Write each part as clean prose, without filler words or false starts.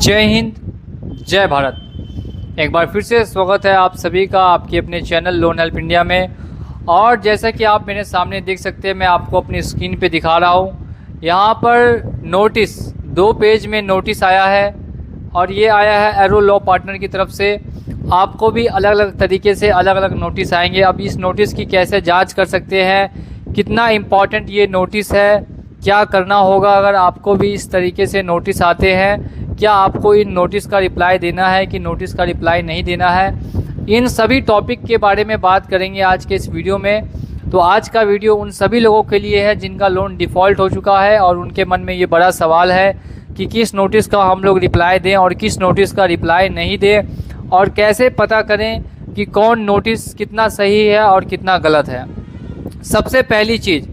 जय हिंद, जय भारत। एक बार फिर से स्वागत है आप सभी का आपके अपने चैनल लोन हेल्प इंडिया में। और जैसा कि आप मेरे सामने देख सकते हैं, मैं आपको अपनी स्क्रीन पे दिखा रहा हूँ। यहाँ पर नोटिस 2 पेज में नोटिस आया है और ये आया है एरो लॉ पार्टनर की तरफ से। आपको भी अलग अलग तरीके से अलग अलग नोटिस आएंगे। अब इस नोटिस की कैसे जांच कर सकते हैं, कितना इम्पॉर्टेंट ये नोटिस है, क्या करना होगा अगर आपको भी इस तरीके से नोटिस आते हैं, क्या आपको इन नोटिस का रिप्लाई देना है कि नोटिस का रिप्लाई नहीं देना है, इन सभी टॉपिक के बारे में बात करेंगे आज के इस वीडियो में। तो आज का वीडियो उन सभी लोगों के लिए है जिनका लोन डिफ़ॉल्ट हो चुका है और उनके मन में ये बड़ा सवाल है कि किस नोटिस का हम लोग रिप्लाई दें और किस नोटिस का रिप्लाई नहीं दें, और कैसे पता करें कि कौन नोटिस कितना सही है और कितना गलत है। सबसे पहली चीज़,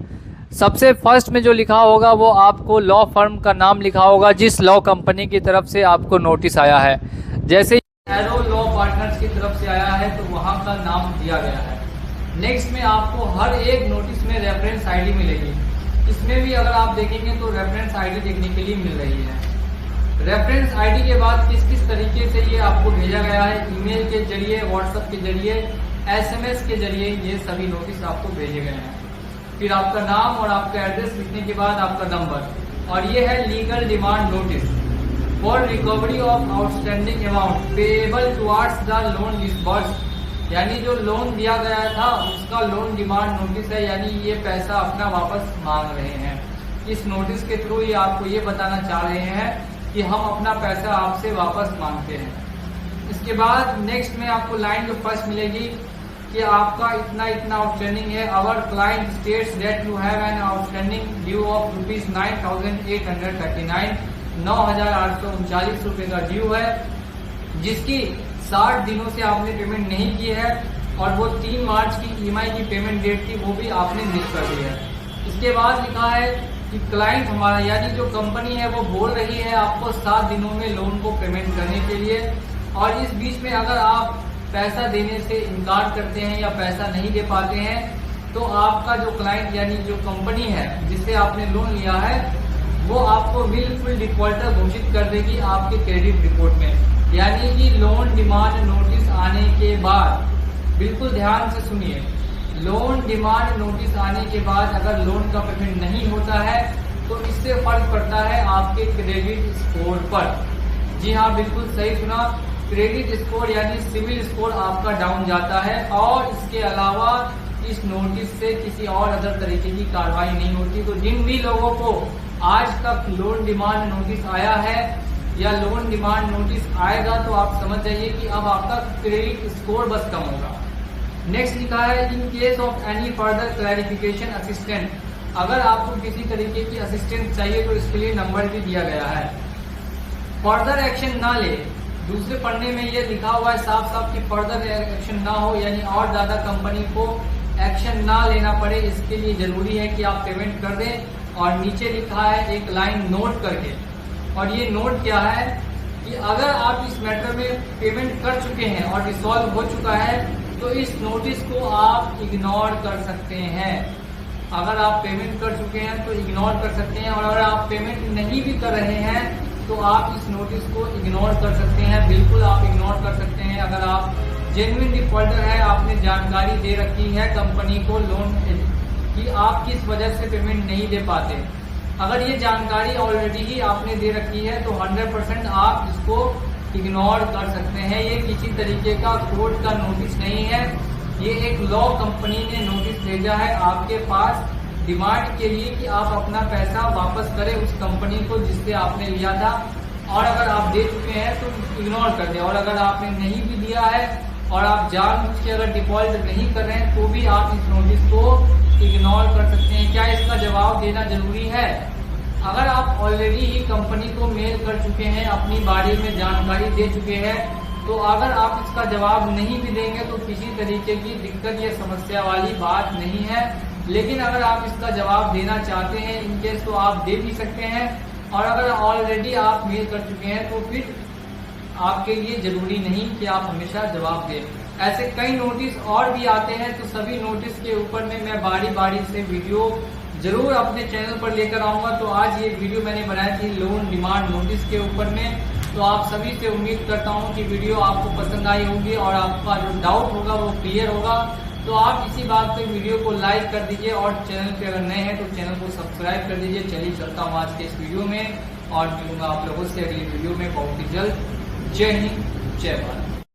सबसे फर्स्ट में जो लिखा होगा वो आपको लॉ फर्म का नाम लिखा होगा जिस लॉ कंपनी की तरफ से आपको नोटिस आया है। जैसे एरो लॉ पार्टनर्स की तरफ से आया है तो वहाँ का नाम दिया गया है। नेक्स्ट में आपको हर एक नोटिस में रेफरेंस आईडी मिलेगी। इसमें भी अगर आप देखेंगे तो रेफरेंस आईडी देखने के लिए मिल रही है। रेफरेंस आईडी के बाद किस किस तरीके से ये आपको भेजा गया है, ईमेल के जरिए, व्हाट्सएप के जरिए, एसएमएस के जरिए, ये सभी नोटिस आपको भेजे गए हैं। फिर आपका नाम और आपका एड्रेस लिखने के बाद आपका नंबर, और ये है legal demand notice for recovery of outstanding amount payable towards the loan disbursed, यानी जो लोन दिया गया था उसका लोन डिमांड नोटिस है, यानी ये पैसा अपना वापस मांग रहे हैं। इस नोटिस के थ्रू ये आपको ये बताना चाह रहे हैं कि हम अपना पैसा आपसे वापस मांगते हैं। इसके बाद नेक्स्ट में आपको लाइन जो फर्स्ट मिलेगी कि आपका इतना इतना आउटस्टैंडिंग है। Our client states that you have an outstanding due of ₹9,839, 9,839 रुपए का ड्यू है, जिसकी 60 दिनों से आपने पेमेंट नहीं की है, और वो 3 मार्च की ईएमआई की पेमेंट डेट थी, वो भी आपने मिस कर दी है। इसके बाद लिखा है कि क्लाइंट हमारा यानी जो कंपनी है वो बोल रही है आपको 7 दिनों में लोन को पेमेंट करने के लिए, और इस बीच में अगर आप पैसा देने से इनकार करते हैं या पैसा नहीं दे पाते हैं तो आपका जो क्लाइंट यानी जो कंपनी है जिससे आपने लोन लिया है वो आपको बिल्कुल डिफॉल्टर घोषित कर देगी आपके क्रेडिट रिपोर्ट में। यानी कि लोन डिमांड नोटिस आने के बाद, बिल्कुल ध्यान से सुनिए, लोन डिमांड नोटिस आने के बाद अगर लोन का पेमेंट नहीं होता है तो इससे फर्क पड़ता है आपके क्रेडिट स्कोर पर। जी हाँ, बिल्कुल सही सुना, क्रेडिट स्कोर यानी सिविल स्कोर आपका डाउन जाता है। और इसके अलावा इस नोटिस से किसी और अदर तरीके की कार्रवाई नहीं होती। तो जिन भी लोगों को आज तक लोन डिमांड नोटिस आया है या लोन डिमांड नोटिस आएगा तो आप समझ जाइए कि अब आपका क्रेडिट स्कोर बस कम होगा। नेक्स्ट लिखा है in case of any further clarification assistant, अगर आपको किसी तरीके की असिस्टेंट चाहिए तो इसके लिए नंबर भी दिया गया है। फर्दर एक्शन ना ले, दूसरे पन्ने में ये लिखा हुआ है साफ साफ कि फर्दर एक्शन ना हो, यानी और ज्यादा कंपनी को एक्शन ना लेना पड़े, इसके लिए जरूरी है कि आप पेमेंट कर दें। और नीचे लिखा है एक लाइन नोट करके, और ये नोट क्या है कि अगर आप इस मैटर में पेमेंट कर चुके हैं और रिसॉल्व हो चुका है तो इस नोटिस को आप इग्नोर कर सकते हैं। अगर आप पेमेंट कर चुके हैं तो इग्नोर कर सकते हैं, और अगर आप पेमेंट नहीं भी कर रहे हैं तो आप इस नोटिस को इग्नोर कर सकते हैं। बिल्कुल आप इग्नोर कर सकते हैं। अगर आप जेन्युइन डिफॉल्टर है, आपने जानकारी दे रखी है कंपनी को लोन कि आप किस वजह से पेमेंट नहीं दे पाते, अगर ये जानकारी ऑलरेडी ही आपने दे रखी है तो 100% आप इसको इग्नोर कर सकते हैं। ये किसी तरीके का कोर्ट का नोटिस नहीं है, ये एक लॉ कंपनी ने नोटिस भेजा है आपके पास डिमांड के लिए कि आप अपना पैसा वापस करें उस कंपनी को जिससे आपने लिया था। और अगर आप दे चुके हैं तो इग्नोर कर दें, और अगर आपने नहीं भी दिया है और आप जानबूझ के अगर डिफॉल्ट नहीं कर रहे हैं तो भी आप इस नोटिस को इग्नोर कर सकते हैं। क्या इसका जवाब देना जरूरी है? अगर आप ऑलरेडी ही कंपनी को मेल कर चुके हैं, अपनी बारे में जानकारी दे चुके हैं, तो अगर आप इसका जवाब नहीं भी देंगे तो किसी तरीके की दिक्कत या समस्या वाली बात नहीं है। लेकिन अगर आप इसका जवाब देना चाहते हैं इनकेस तो आप दे भी सकते हैं, और अगर ऑलरेडी आप मेल कर चुके हैं तो फिर आपके लिए जरूरी नहीं कि आप हमेशा जवाब दें। ऐसे कई नोटिस और भी आते हैं, तो सभी नोटिस के ऊपर में मैं बारी बारी से वीडियो जरूर अपने चैनल पर लेकर आऊंगा। तो आज ये वीडियो मैंने बनाई थी लोन डिमांड नोटिस के ऊपर में, तो आप सभी से उम्मीद करता हूँ कि वीडियो आपको पसंद आई होगी और आपका जो डाउट होगा वो क्लियर होगा। तो आप इसी बात पे वीडियो को लाइक कर दीजिए और चैनल पे अगर नए हैं तो चैनल को सब्सक्राइब कर दीजिए। चलिए चलता हूँ आज के इस वीडियो में और मिलूंगा आप लोगों से अगली वीडियो में बहुत ही जल्द। जय हिंद, जय भारत।